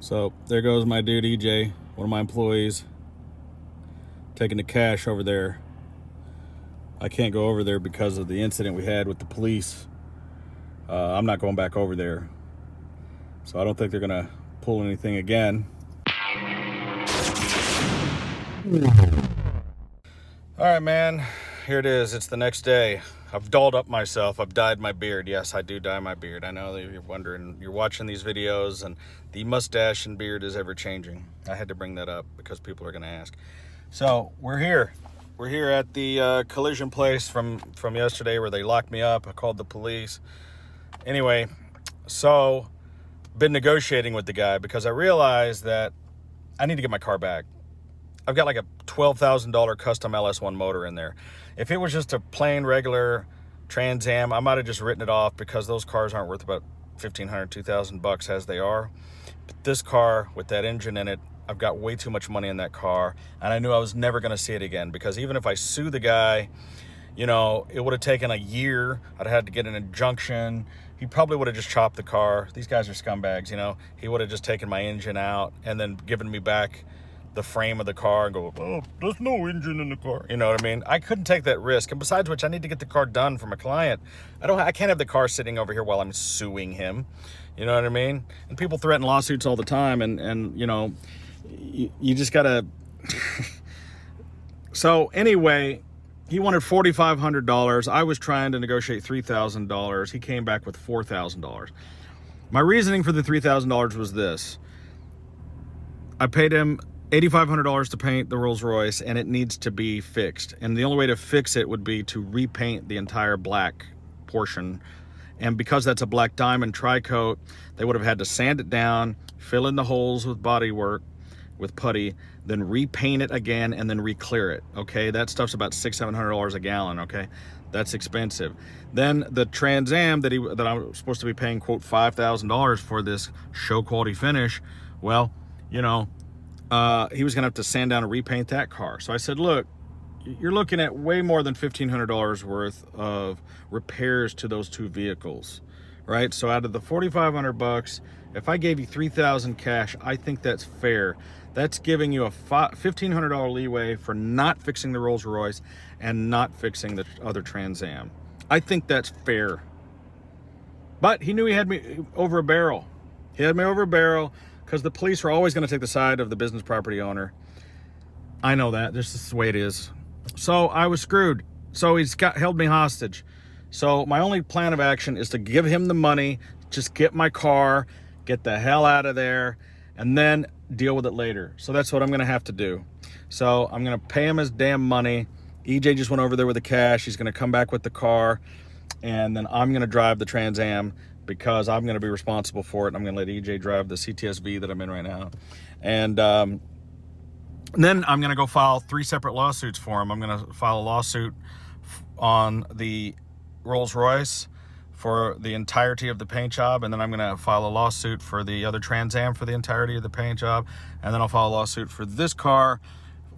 So there goes my dude EJ, one of my employees, taking the cash over there. I can't go over there because of the incident we had with the police. I'm not going back over there. So I don't think they're gonna pull anything again. All right, man, here it is. It's the next day. I've dolled up myself. I've dyed my beard. Yes, I do dye my beard. I know that you're wondering, you're watching these videos and the mustache and beard is ever changing. I had to bring that up because people are gonna ask. So we're here. We're here at the collision place from yesterday where they locked me up. I called the police. Anyway, so been negotiating with the guy because I realized that I need to get my car back. I've got like a $12,000 custom LS1 motor in there. If it was just a plain regular Trans Am, I might have just written it off because those cars aren't worth about $1,500, $2,000 as they are. But this car with that engine in it, I've got way too much money in that car, and I knew I was never going to see it again because even if I sue the guy, you know, it would have taken a year. I'd have had to get an injunction. He probably would have just chopped the car. These guys are scumbags, you know. He would have just taken my engine out and then given me back the frame of the car and go, oh, there's no engine in the car. You know what I mean? I couldn't take that risk. And besides which, I need to get the car done for my client. I can't have the car sitting over here while I'm suing him. You know what I mean? And people threaten lawsuits all the time, and you know, you just gotta. So anyway, he wanted $4,500. I was trying to negotiate $3,000. He came back with $4,000. My reasoning for the $3,000 was this. I paid him $8,500 to paint the Rolls Royce, and it needs to be fixed. And the only way to fix it would be to repaint the entire black portion. And because that's a black diamond tri-coat, they would have had to sand it down, fill in the holes with bodywork, with putty, then repaint it again, and then re-clear it, okay? That stuff's about $600-700 a gallon, okay? That's expensive. Then the Trans Am that I was supposed to be paying, quote, $5,000 for this show quality finish, well, you know, he was gonna have to sand down and repaint that car. So I said, look, you're looking at way more than $1,500 worth of repairs to those two vehicles, right? So out of the $4,500, if I gave you $3,000 cash, I think that's fair. That's giving you a $1,500 leeway for not fixing the Rolls Royce and not fixing the other Trans Am. I think that's fair. But he knew he had me over a barrel. He had me over a barrel because the police are always going to take the side of the business property owner. I know that. This is the way it is. So I was screwed. So he's held me hostage. So my only plan of action is to give him the money, just get my car, get the hell out of there, and then deal with it later. So that's what I'm going to have to do. So I'm going to pay him his damn money. EJ just went over there with the cash. He's going to come back with the car, and then I'm going to drive the Trans Am because I'm going to be responsible for it. I'm going to let EJ drive the CTSV that I'm in right now. And then I'm going to go file 3 separate lawsuits for him. I'm going to file a lawsuit on the Rolls Royce for the entirety of the paint job, and then I'm going to file a lawsuit for the other Trans Am for the entirety of the paint job, and then I'll file a lawsuit for this car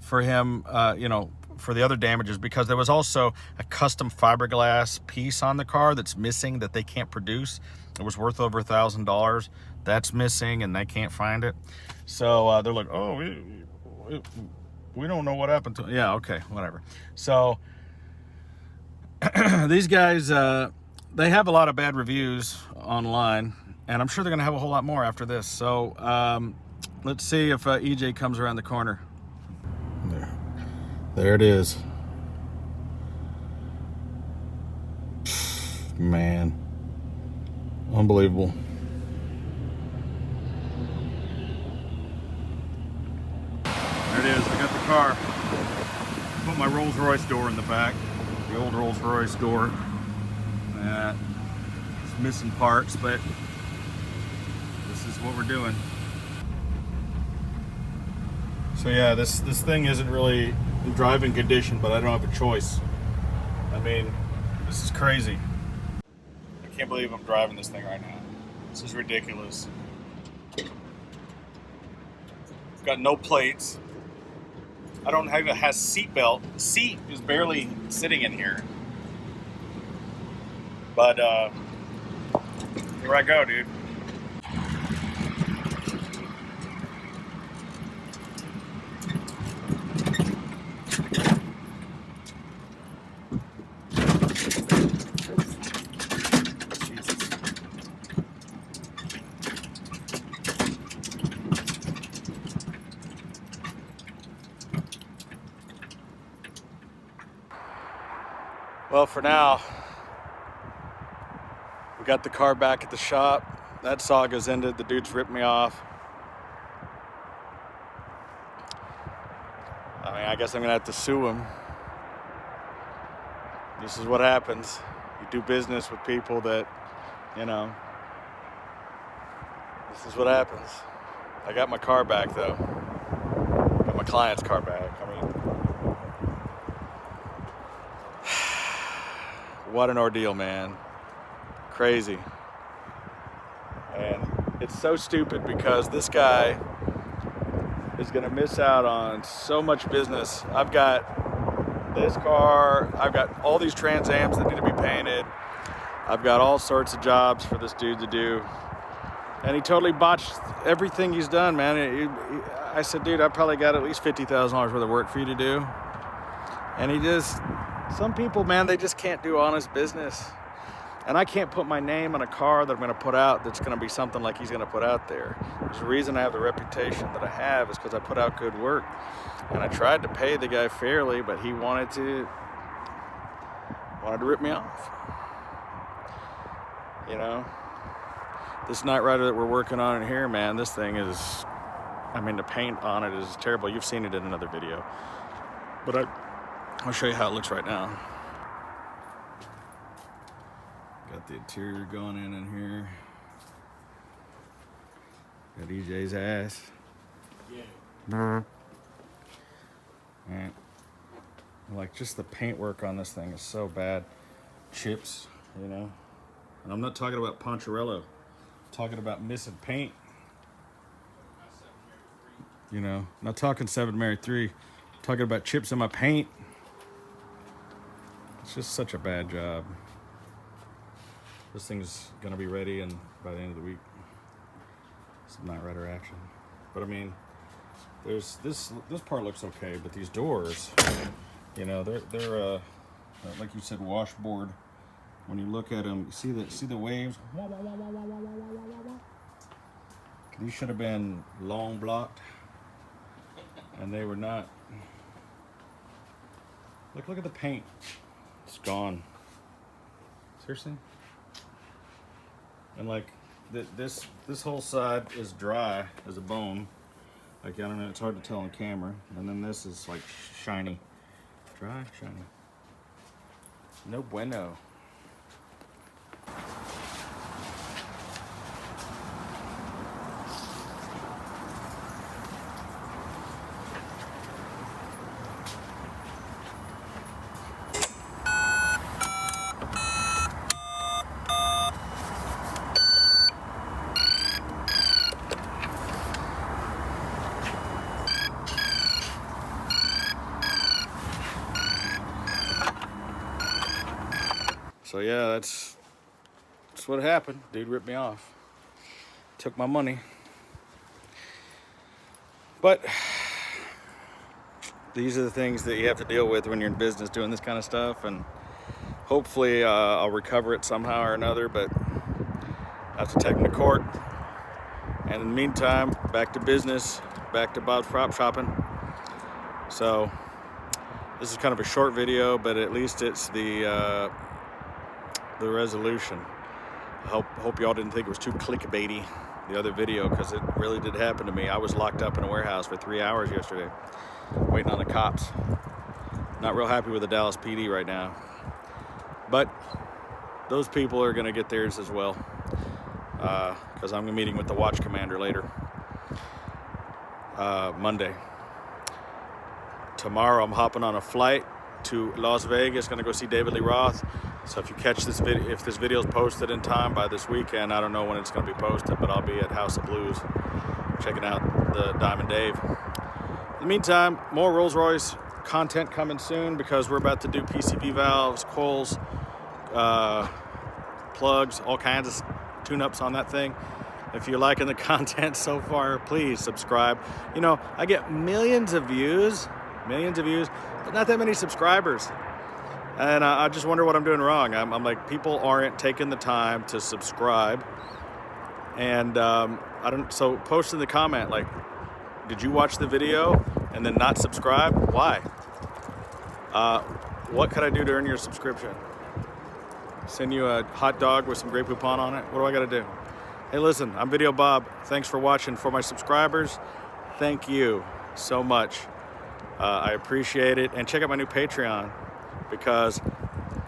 for him, you know, for the other damages, because there was also a custom fiberglass piece on the car that's missing that they can't produce. It was worth over $1,000. That's missing, and they can't find it. So they're like, oh, we don't know what happened to it. Yeah, okay, whatever. So these guys, they have a lot of bad reviews online, and I'm sure they're going to have a whole lot more after this. So let's see if EJ comes around the corner. There it is. Man, unbelievable. There it is. I got the car. Put my Rolls Royce door in the back, the old Rolls Royce door. It's missing parts, but this is what we're doing. So yeah, this thing isn't really in driving condition, but I don't have a choice. I mean, this is crazy. I can't believe I'm driving this thing right now. This is ridiculous. It's got no plates. I don't have a seatbelt. The seat is barely sitting in here. But here I go, dude. Well, for now, we got the car back at the shop. That saga's ended. The dude's ripped me off. I mean, I guess I'm gonna have to sue him. This is what happens. You do business with people that, you know, this is what happens. I got my car back though. Got my client's car back. I mean, what an ordeal, man. Crazy. And it's so stupid because this guy is gonna miss out on so much business. I've got this car, I've got all these Trans Ams that need to be painted. I've got all sorts of jobs for this dude to do. And he totally botched everything he's done, man. I said, dude, I probably got at least $50,000 worth of work for you to do. And he just, some people, man, they just can't do honest business. And I can't put my name on a car that I'm gonna put out that's gonna be something like he's gonna put out there. There's a reason I have the reputation that I have is because I put out good work. And I tried to pay the guy fairly, but he wanted to rip me off. You know? This Knight Rider that we're working on in here, man, this thing is, I mean, the paint on it is terrible. You've seen it in another video. But I'll show you how it looks right now. Got the interior going in here. Got EJ's ass. Yeah. Right. Like, just the paint work on this thing is so bad. Chips, you know. And I'm not talking about Poncherello. I'm talking about missing paint. You know, not talking 7 Mary 3. I'm talking about chips in my paint. It's just such a bad job. This thing's gonna be ready and by the end of the week. Some Knight Rider action. But I mean, there's this part looks okay, but these doors, you know, they're like you said, washboard. When you look at them, you see the waves. These should have been long blocked, and they were not. Look at the paint. It's gone. Seriously. And like this whole side is dry as a bone. Like, I don't know, it's hard to tell on camera. And then this is like shiny. Dry, shiny. No bueno. So yeah, that's what happened. Dude ripped me off. Took my money. But these are the things that you have to deal with when you're in business doing this kind of stuff. And hopefully I'll recover it somehow or another, but I have to take them to court. And in the meantime, back to business, back to Bob's Prop Shopping. So this is kind of a short video, but at least it's the resolution. I hope y'all didn't think it was too clickbaity, the other video, because it really did happen to me. I was locked up in a warehouse for 3 hours yesterday, waiting on the cops. Not real happy with the Dallas PD right now. But those people are gonna get theirs as well, because I'm meeting with the watch commander later, Monday. Tomorrow I'm hopping on a flight to Las Vegas, gonna go see David Lee Roth. So if you catch this video, if this video is posted in time by this weekend, I don't know when it's gonna be posted, but I'll be at House of Blues checking out the Diamond Dave. In the meantime, more Rolls Royce content coming soon, because we're about to do PCB valves, coils, plugs, all kinds of tune-ups on that thing. If you're liking the content so far, please subscribe. You know, I get millions of views, but not that many subscribers. And I just wonder what I'm doing wrong. I'm like, people aren't taking the time to subscribe. And so post in the comment, like, did you watch the video and then not subscribe? Why? What could I do to earn your subscription? Send you a hot dog with some Grey Poupon on it? What do I gotta do? Hey, listen, I'm Videobob. Thanks for watching. For my subscribers, thank you so much. I appreciate it. And check out my new Patreon because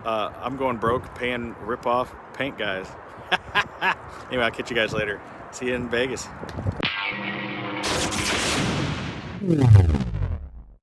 I'm going broke paying rip-off paint guys. Anyway, I'll catch you guys later. See you in Vegas.